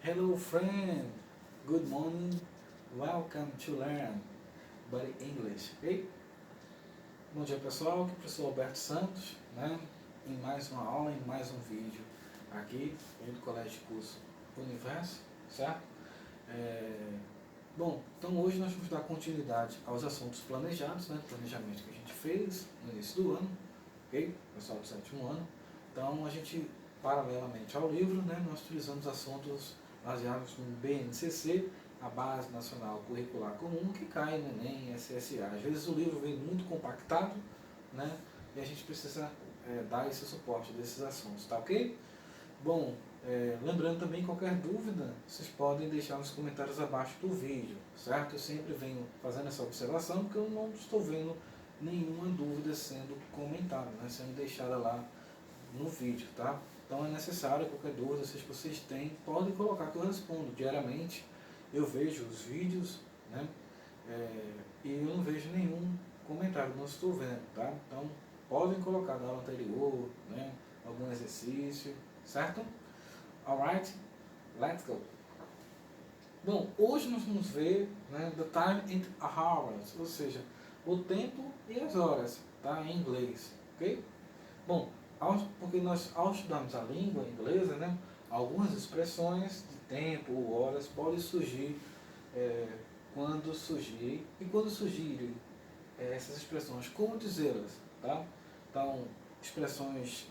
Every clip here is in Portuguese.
Hello friend, good morning, welcome to learn Body English. Ok? Bom dia pessoal, aqui é o professor Alberto Santos, né? Em mais uma aula, em mais um vídeo aqui do Colégio de Curso Universo, certo? Bom, então hoje nós vamos dar continuidade aos assuntos planejados, né? Planejamento que a gente fez no início do ano, ok? Pessoal do sétimo ano. Então a gente, paralelamente ao livro, né, nós utilizamos assuntos baseados no BNCC, a Base Nacional Curricular Comum, que cai no Enem e SSA. Às vezes o livro vem muito compactado, né, e a gente precisa dar esse suporte desses assuntos, tá ok? Bom, lembrando também, qualquer dúvida, vocês podem deixar nos comentários abaixo do vídeo, certo? Eu sempre venho fazendo essa observação porque eu não estou vendo nenhuma dúvida sendo comentada, né, sendo deixada lá no vídeo, tá? Então é necessário, qualquer dúvida que vocês têm, podem colocar que eu respondo. Diariamente eu vejo os vídeos, né? E eu não vejo nenhum comentário, não estou vendo, tá? Então podem colocar da aula anterior, né? Algum exercício, certo? Alright, let's go! Bom, hoje nós vamos ver, né, the time and hours, ou seja, o tempo e as horas, tá? Em inglês, ok? Bom, porque nós, ao estudarmos a língua inglesa, né, algumas expressões de tempo ou horas podem surgir quando surgirem, e quando surgirem essas expressões, como dizê-las, tá? Então, expressões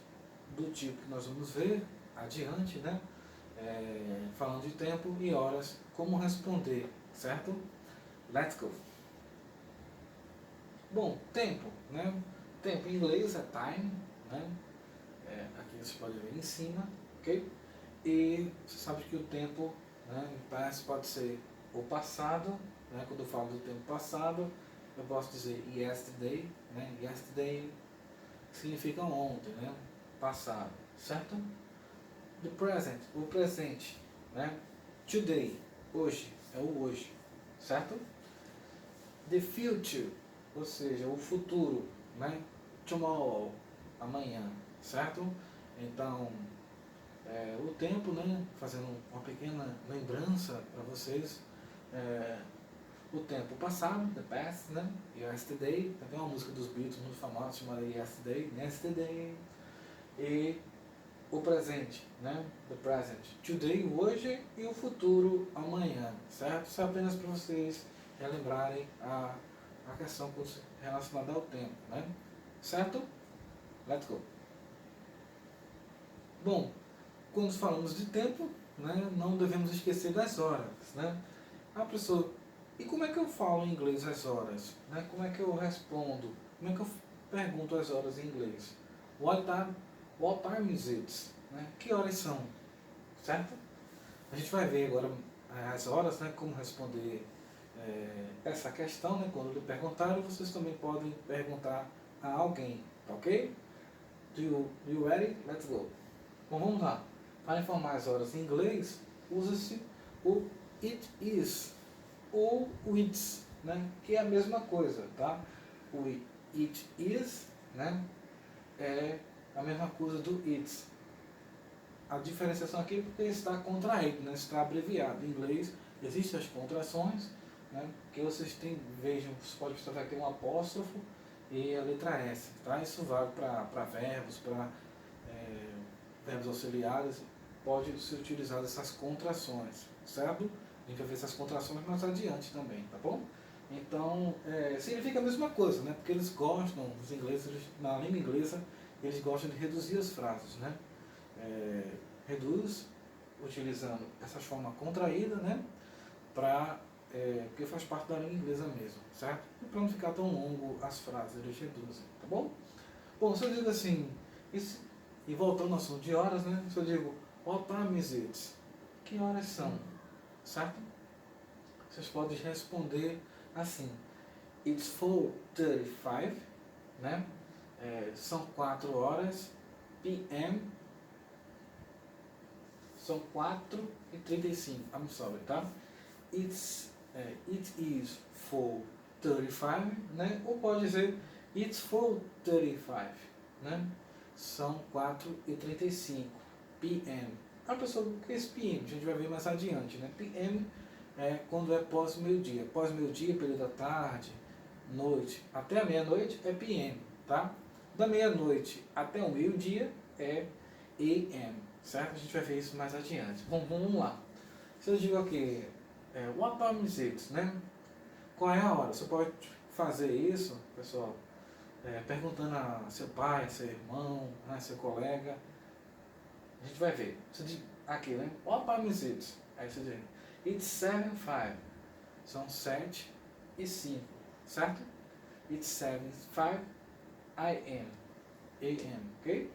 do tipo que nós vamos ver adiante, né? Falando de tempo e horas, como responder, certo? Let's go! Bom, tempo, né? Tempo em inglês é time, né? Aqui você pode ver em cima, ok? E você sabe que o tempo, né, em past pode ser o passado, né? Quando eu falo do tempo passado, eu posso dizer yesterday, né? Yesterday significa ontem, né? Passado, certo? The present, o presente, né? Today, hoje, é o hoje, certo? The future, ou seja, o futuro, né? Tomorrow, amanhã, certo? Então, o tempo, né? Fazendo uma pequena lembrança para vocês, o tempo passado, the past, né? Yesterday, tem uma música dos Beatles muito famosa chamada Yesterday, Yesterday, e o presente, né? The present, today, hoje, e o futuro, amanhã, certo? Isso é apenas para vocês relembrarem a questão relacionada ao tempo, né? Certo? Let's go! Bom, quando falamos de tempo, né, não devemos esquecer das horas, né? Professor, e como é que eu falo em inglês as horas? Né? Como é que eu respondo? Como é que eu pergunto as horas em inglês? What time is it? Né? Que horas são? Certo? A gente vai ver agora as horas, né, como responder essa questão, né, quando lhe perguntarem, vocês também podem perguntar a alguém, tá ok? You ready? Let's go! Bom, vamos lá. Para informar as horas em inglês, usa-se o it is ou o it's, né? Que é a mesma coisa, tá? O it is, né? É a mesma coisa do it's. A diferenciação aqui é porque está contraído, né? Está abreviado. Em inglês existem as contrações, né? Que vocês vejam, você pode observar que tem um apóstrofo e a letra S, tá? Isso vale para verbos, para verbos auxiliares, pode ser utilizado essas contrações, certo? A gente vai ver essas contrações mais adiante também, tá bom? Então, significa a mesma coisa, né? Porque eles gostam, os ingleses, na língua inglesa, eles gostam de reduzir as frases, né? Reduz, utilizando essa forma contraída, né? Porque faz parte da língua inglesa mesmo, certo? E para não ficar tão longo as frases, eles reduzem, tá bom? Bom, se eu digo assim, e voltando ao assunto de horas, né? Se eu digo, what time is it? Que horas são? Certo? Vocês podem responder assim, it's 4:35, né? São 4 horas, p.m. São 4:35, I'm sorry, tá? It is 4:35, né? Ou pode dizer, it's 4:35, né? São 4:35 p.m. A pessoa, o que é esse PM? A gente vai ver mais adiante, né? PM é quando é pós-meio-dia. Pós-meio-dia, período da tarde, noite, até a meia-noite é PM, tá? Da meia-noite até o meio-dia é AM, certo? A gente vai ver isso mais adiante. Bom, vamos lá. Se eu digo aqui, what time is it, né? Qual é a hora? Você pode fazer isso, pessoal, perguntando a seu pai, seu irmão, né, seu colega. A gente vai ver. Você diz aqui, né? What time is it? Aí você diz, it's 7:05. São 7 e 5, certo? It's 7:05 AM. AM, ok?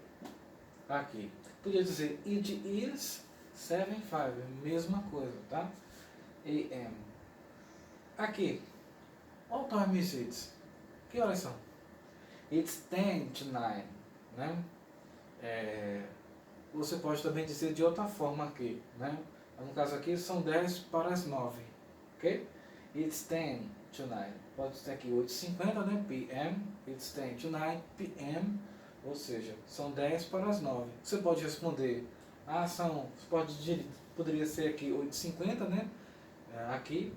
Aqui. Podia dizer it is 7:05, mesma coisa, tá? AM. Aqui. What time is it? Que horas são? It's 10:09, né? Você pode também dizer de outra forma aqui, né? No caso aqui são 10 para as 9, ok? It's 10:09. Pode ser aqui 8:50, né? PM. It's 10:09 PM. Ou seja, são 10 para as 9. Você pode responder, poderia ser aqui 8:50, né? Aqui.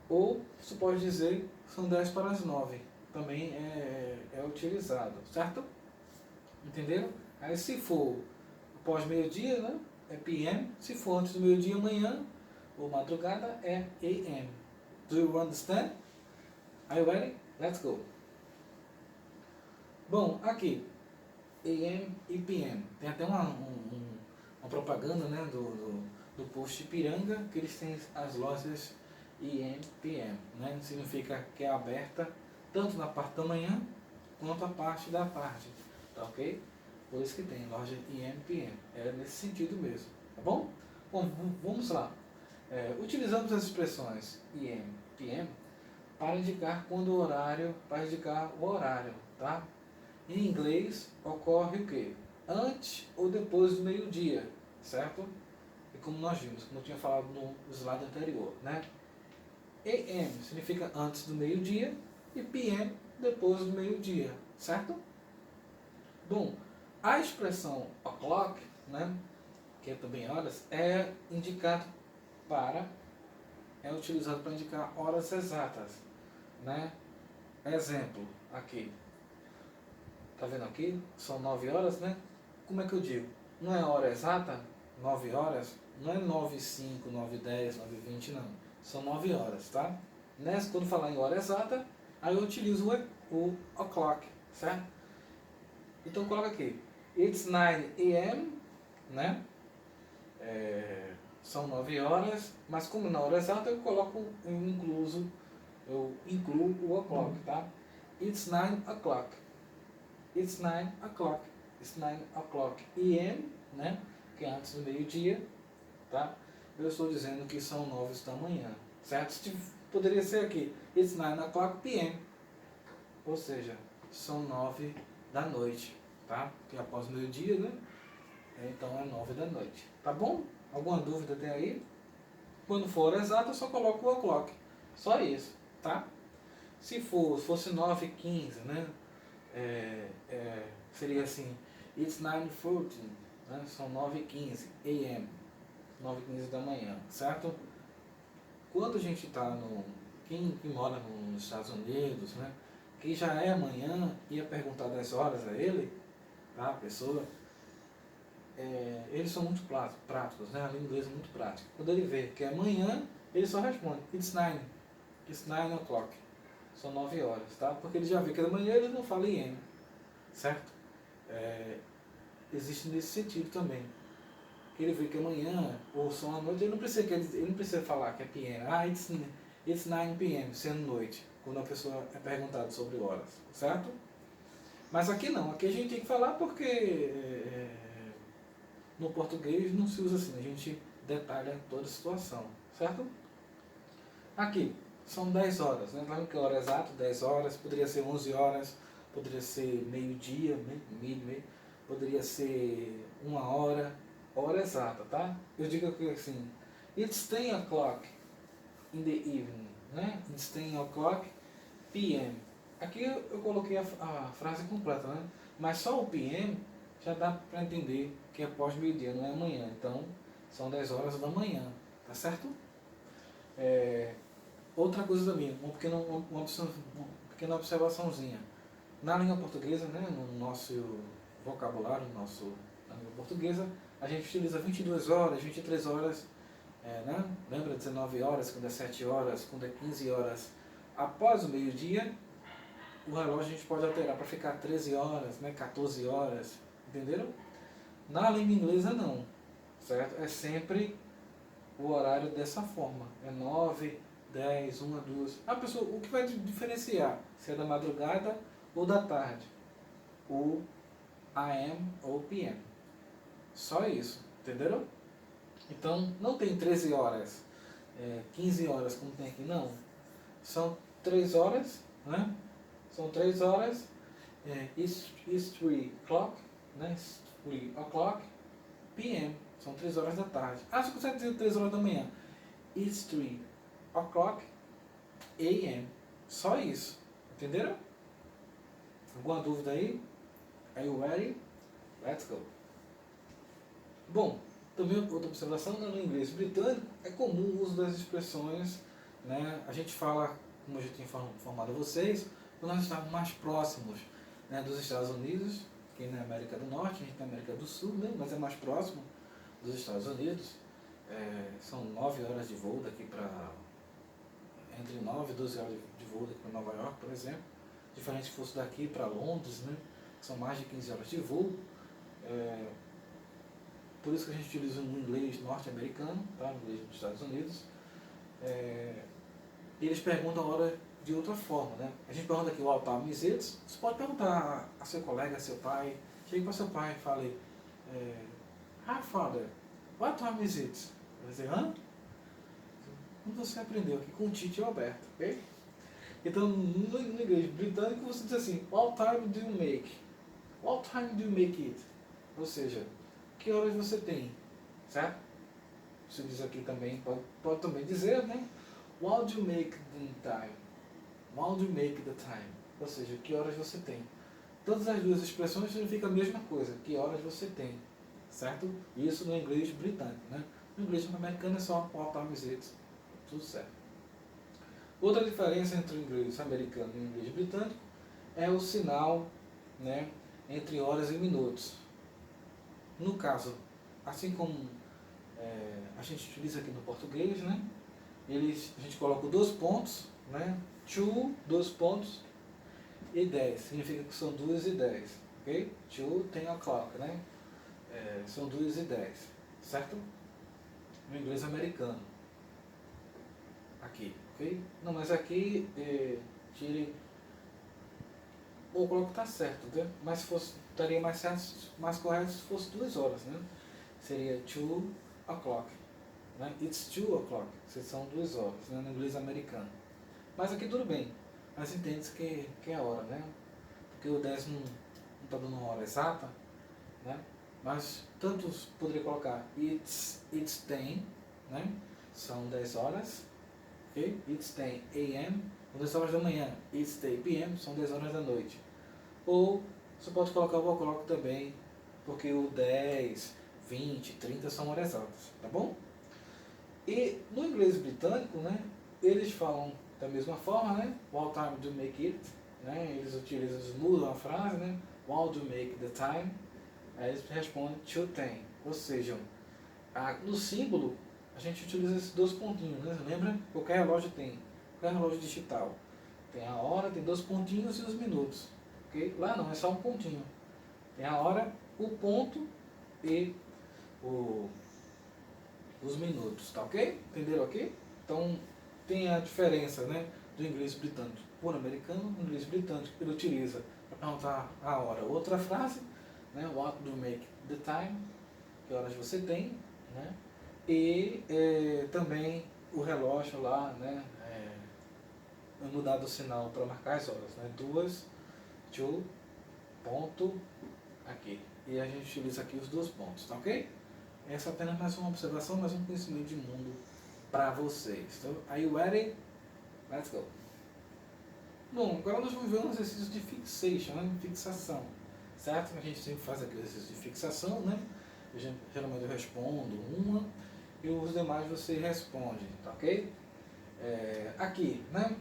Ou você pode dizer, são 10 para as 9. Também é utilizado, certo? Entenderam? Aí se for após meio-dia, né? É PM. Se for antes do meio-dia, amanhã ou madrugada, é AM. Do you understand? Are you ready? Let's go. Bom, aqui, AM e PM. Tem até uma propaganda, né, do posto Ipiranga, que eles têm as lojas AM, PM. Né? Significa que é aberta tanto na parte da manhã quanto a parte da tarde. Tá ok? Por isso que tem loja AM, PM. É nesse sentido mesmo. Tá bom? Bom, vamos lá. Utilizamos as expressões AM, PM para indicar o horário, tá? Em inglês ocorre o quê? Antes ou depois do meio-dia, certo? E como nós vimos, como eu tinha falado no slide anterior, né? AM significa antes do meio-dia e PM depois do meio-dia, certo? Bom, a expressão o'clock, né, que é também horas, é utilizado para indicar horas exatas, né? Exemplo, aqui. Tá vendo aqui? São 9 horas, né? Como é que eu digo? Não é hora exata? 9 horas? Não é 9:05, 9:10, 9:20, não. São 9 horas, tá? Nessa, quando falar em hora exata, aí eu utilizo o o'clock, certo? Então coloca aqui. It's 9 AM, né? São 9 horas, mas como na hora exata eu incluo o o'clock, tá? It's 9 o'clock. It's 9 o'clock. It's 9 o'clock AM, né? Que é antes do meio-dia, tá? Eu estou dizendo que são 9 da manhã, certo? Poderia ser aqui. It's 9 o'clock PM. Ou seja, são 9 da noite, tá? Que é após o meio-dia, né? Então é 9 da noite. Tá bom? Alguma dúvida tem aí? Quando for exato, eu só coloco o o'clock. Só isso, tá? Se fosse 9:15, né? Seria assim, it's 9:14, né? São 9:15 AM, 9:15 da manhã, certo? Quando a gente está quem mora nos Estados Unidos, né? Que já é amanhã, ia perguntar das horas a ele, tá? A pessoa, eles são muito práticos, né? A língua inglesa é muito prática. Quando ele vê que é amanhã, ele só responde, it's 9 o'clock. São 9 horas, tá? Porque ele já vê que é amanhã, ele não fala AM, certo? Existe nesse sentido também. Que ele vê que amanhã, ou só à noite, ele não precisa falar que é PM. It's 9 PM, sendo noite, quando a pessoa é perguntada sobre horas, certo? Mas aqui não, aqui a gente tem que falar porque no português não se usa assim, a gente detalha toda a situação, certo? Aqui, são 10 horas, né? Claro que a hora exata, 10 horas, poderia ser 11 horas, poderia ser meio-dia, poderia ser 1 hora exata, tá? Eu digo aqui assim, it's 10 o'clock in the evening, né? It's 10 o'clock PM. Aqui eu coloquei a frase completa, né? Mas só o PM já dá para entender que é pós meio-dia, não é amanhã. Então, são 10 horas da manhã, tá certo? Outra coisa também, uma pequena observaçãozinha. Na língua portuguesa, né, no nosso vocabulário, na língua portuguesa, a gente utiliza 22 horas, 23 horas, né? Lembra 19 horas, quando é 7 horas, quando é 15 horas. Após o meio-dia, o relógio a gente pode alterar para ficar 13 horas, né, 14 horas, entenderam? Na língua inglesa não, certo? É sempre o horário dessa forma, é 9, 10, 1, 2. A pessoa, o que vai diferenciar se é da madrugada ou da tarde? O AM ou PM. Só isso, entenderam? Então não tem 13 horas, 15 horas como tem aqui, não. São 3 horas, né? São 3 horas, it's 3 o'clock, né? 3 o'clock PM, são 3 horas da tarde. Ah, você consegue dizer 3 horas da manhã? It's 3 o'clock AM. Só isso, entenderam? Alguma dúvida aí? Are you ready? Let's go. Bom, também outra observação, no inglês britânico é comum o uso das expressões, né? A gente fala, como eu já tinha informado a vocês, quando nós estamos mais próximos, né, dos Estados Unidos, que na América do Norte, a gente tem na América do Sul, né, mas é mais próximo dos Estados Unidos. São 9 horas de voo daqui para... entre 9 e 12 horas de voo daqui para Nova York, por exemplo. Diferente se fosse daqui para Londres, né, que são mais de 15 horas de voo. Por isso que a gente utiliza um inglês norte-americano, tá? Inglês dos Estados Unidos. Eles perguntam a hora de outra forma, né? A gente pergunta aqui, what time is it? Você pode perguntar a seu colega, a seu pai. Chegue para seu pai e fale, hi father, what time is it? Ele vai dizer, hã? Como você aprendeu aqui com o Tite e o Alberto, ok? Então, no inglês britânico, você diz assim, what time do you make? What time do you make it? Ou seja, que horas você tem, certo? Você diz aqui também, pode também dizer, né? What do you make the time? What do you make the time? Ou seja, que horas você tem. Todas as duas expressões significam a mesma coisa, que horas você tem, certo? Isso no inglês britânico, né? No inglês americano é só what time is it? Tudo certo. Outra diferença entre o inglês americano e o inglês britânico é o sinal, né, entre horas e minutos. No caso, assim como a gente utiliza aqui no português, né, a gente coloca 2 pontos, né, to, 2 pontos, e 10, significa que são 2 e 10, ok? To 10 o'clock, né, são 2 e 10, certo? No inglês americano. Aqui, ok? Não, mas aqui, tire, ou coloco que está certo, né? Mas se fosse, estaria mais certo, mais correto se fosse 2 horas, né? Seria 2 o'clock, né? It's 2 o'clock, são 2 horas, né? No inglês americano. Mas aqui tudo bem, mas entende-se que é a hora, né? Porque o 10 não está dando uma hora exata, né? Mas tantos poderia colocar it's 10, né? São 10 horas, ok? It's 10 a.m., são 10 horas da manhã. It's 10 p.m., são 10 horas da noite. Ou você pode colocar o clock também, porque o 10, 20, 30 são horas exatas, tá bom? E no inglês britânico, né, eles falam da mesma forma, né? What time do you make it? Né? Eles mudam a frase, né? What do you make the time? Aí eles respondem to 10. Ou seja, no símbolo a gente utiliza esses 2 pontinhos, né? Lembra? Qualquer relógio tem. Qualquer relógio digital. Tem a hora, tem 2 pontinhos e os minutos. Okay? Lá não, é só um pontinho. Tem a hora, o ponto e os minutos, tá ok? Entenderam aqui? Então, tem a diferença, né, do inglês britânico por americano. O inglês britânico ele utiliza para perguntar a hora. Outra frase, né, what do you make the time? Que horas você tem, né? E também o relógio lá, né, mudado o sinal para marcar as horas, né? 2, 2, ponto, aqui. E a gente utiliza aqui os 2 pontos, tá ok? Essa é apenas mais uma observação, mais um conhecimento de mundo para vocês. Então, are you ready? Let's go. Bom, agora nós vamos ver um exercício de fixation, né? Fixação, certo? A gente sempre faz aqui o exercício de fixação, né? Geralmente eu respondo uma e os demais você responde, tá ok? Aqui, né?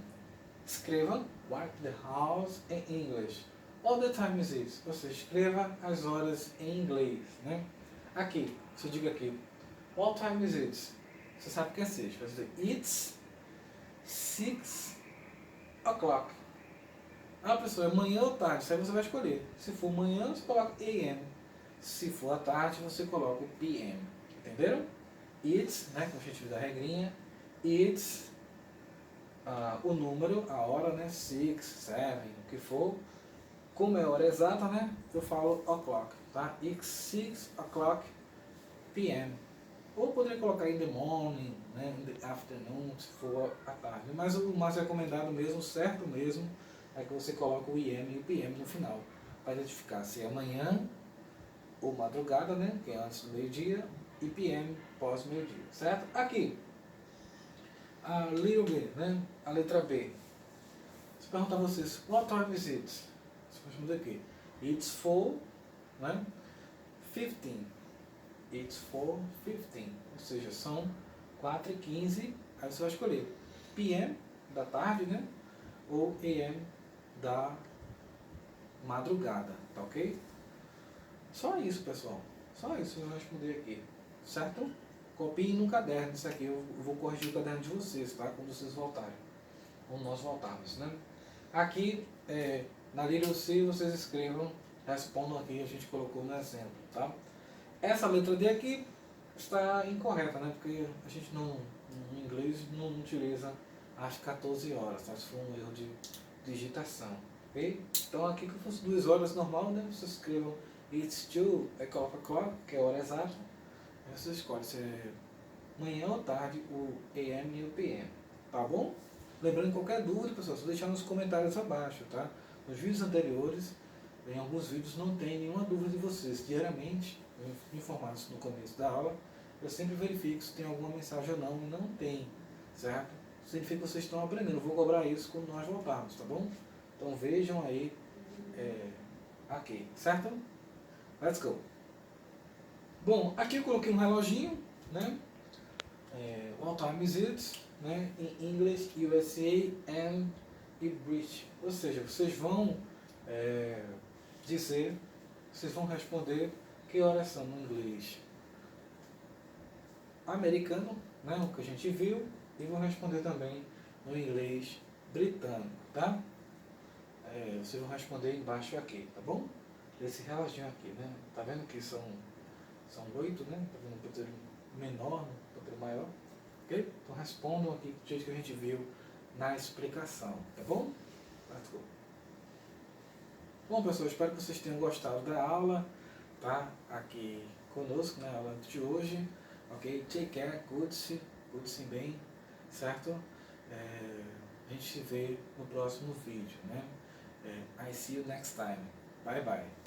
Escreva what the house in English. What the time is it? Ou seja, escreva as horas em inglês, né? Aqui, você diga aqui, what time is it? Você sabe que é 6. Vai dizer, it's 6 o'clock. Ah, pessoal, é manhã ou tarde? Isso aí você vai escolher. Se for manhã, você coloca AM. Se for à tarde, você coloca o PM. Entenderam? It's, né, como a gente viu da regrinha, it's o número, a hora, né, 6, 7, o que for. Como é a hora exata, né, eu falo o'clock, tá? It's 6 o'clock PM. Ou poderia colocar in the morning, né, in the afternoon, se for à tarde. Mas o mais recomendado mesmo, certo mesmo, é que você coloca o IM e o PM no final, para identificar se é manhã ou madrugada, né, que é antes do meio-dia, e PM pós meio-dia, certo? Aqui, a little B, né, a letra B. Se perguntar a vocês, what time is it? Você vai responder aqui, it's 4, né, 15. It's 4:15, ou seja, são 4:15, aí você vai escolher PM da tarde, né? Ou AM da madrugada, tá ok? Só isso, pessoal. Só isso eu vou responder aqui, certo? Copiem no caderno isso aqui, eu vou corrigir o caderno de vocês, tá? Quando vocês voltarem, quando nós voltarmos, né? Aqui, na Little C, vocês escrevam, respondam aqui, a gente colocou no exemplo, tá? Essa letra D aqui está incorreta, né? Porque a gente não, no inglês não utiliza as 14 horas, tá? Isso foi um erro de digitação, ok? Então aqui que fosse 2 horas normal, né? Vocês escrevam it's 2 o'clock, que é a hora exata. Aí você escolhe se é manhã ou tarde, o AM e o PM, tá bom? Lembrando, qualquer dúvida, pessoal, só deixar nos comentários abaixo, tá? Nos vídeos anteriores, em alguns vídeos não tem nenhuma dúvida de vocês. Diariamente, informados no começo da aula, eu sempre verifico se tem alguma mensagem ou não, e não tem, certo? Significa que vocês estão aprendendo. Eu vou cobrar isso quando nós voltarmos, tá bom? Então vejam aí, aqui, certo? Let's go! Bom, aqui eu coloquei um reloginho, né? What time is it? Né? Em English, USA and British. Ou seja, vocês vão dizer, vocês vão responder que horas são no inglês americano, né, o que a gente viu, e vão responder também no inglês britânico, tá? Vocês vão responder embaixo aqui, tá bom? Esse reloginho aqui, né? Tá vendo que são 8, né? Tá vendo um ponteiro menor, um ponteiro maior, ok? Então respondam aqui do jeito que a gente viu na explicação, tá bom? Let's go! Bom, pessoal, espero que vocês tenham gostado da aula, tá? Aqui conosco, né? A aula de hoje, ok? Take care, cuide-se bem, certo? A gente se vê no próximo vídeo, né? I see you next time. Bye, bye.